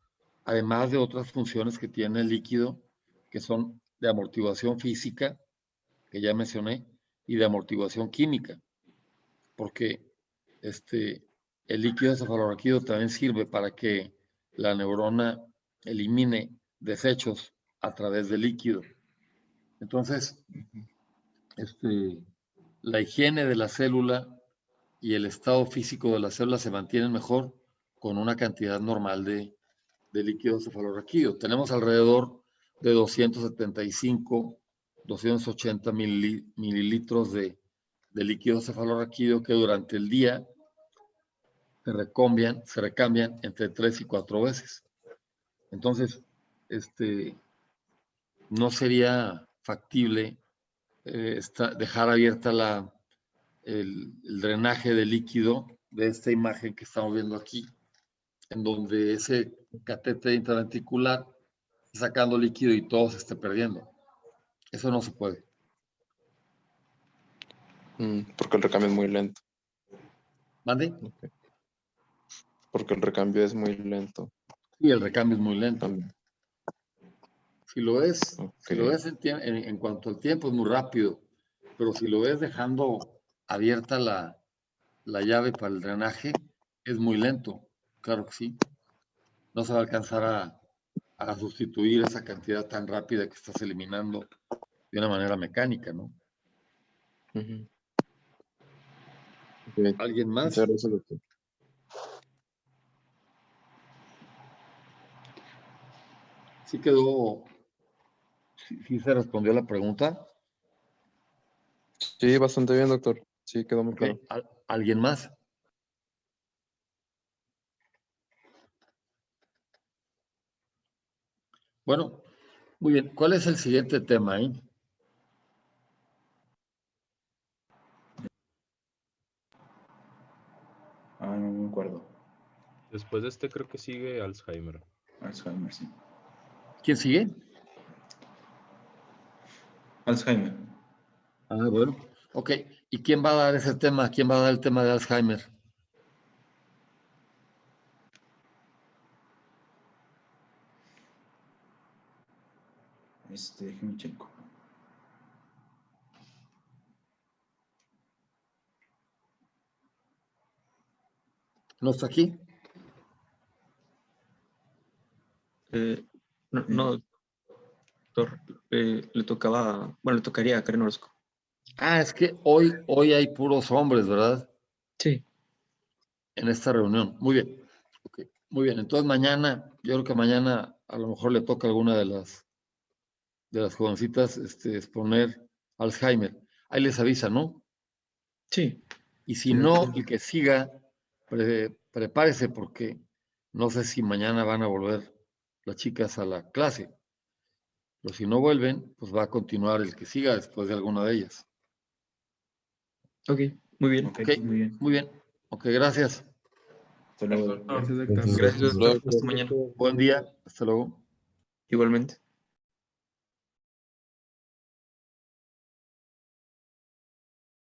Además de otras funciones que tiene el líquido, que son de amortiguación física, que ya mencioné, y de amortiguación química, porque el líquido cefalorraquídeo también sirve para que la neurona elimine desechos a través del líquido. Entonces, la higiene de la célula y el estado físico de la célula se mantienen mejor con una cantidad normal de líquido cefalorraquídeo. Tenemos alrededor de 275, 280 mililitros de líquido cefalorraquídeo que durante el día se recambian entre 3 y 4 veces. Entonces, no sería factible dejar abierta el drenaje de líquido de esta imagen que estamos viendo aquí, en donde ese catéter intraventricular está sacando líquido y todo se esté perdiendo. Eso no se puede. Porque el recambio es muy lento. ¿Mande? Okay. Porque el recambio es muy lento. Sí, el recambio es muy lento. También. Si lo ves, Okay. en cuanto al tiempo es muy rápido, pero si lo ves dejando abierta la llave para el drenaje, es muy lento. Claro que sí. No se va a alcanzar a sustituir esa cantidad tan rápida que estás eliminando de una manera mecánica, ¿no? Uh-huh. Okay. ¿Alguien más? Muchas gracias, doctor. Sí quedó, sí se respondió la pregunta. Sí, bastante bien, doctor. Sí, quedó muy claro. ¿Alguien más? Bueno, muy bien. ¿Cuál es el siguiente tema ahí? No me acuerdo. Después de este creo que sigue Alzheimer. Alzheimer, sí. ¿Quién sigue? Alzheimer. Ah, bueno. Ok. ¿Y quién va a dar ese tema? ¿Quién va a dar el tema de Alzheimer? Déjeme checo. ¿No está aquí? No, doctor, le tocaría a Karen Orozco. Ah, es que hoy hay puros hombres, ¿verdad? Sí. En esta reunión. Muy bien. Okay. Muy bien. Entonces mañana, yo creo que mañana a lo mejor le toca a alguna de las jovencitas exponer Alzheimer. Ahí les avisa, ¿no? Sí. Y si Sí, no, doctor. el que siga, prepárese porque no sé si mañana van a volver las chicas a la clase. Pero si no vuelven, pues va a continuar el que siga después de alguna de ellas. Ok, muy bien. Ok, Ok, muy bien. muy bien. Ok, gracias. Hasta luego. Doctor, Gracias, Gracias, doctor. doctor. Hasta mañana. Buen día. Hasta luego. Igualmente.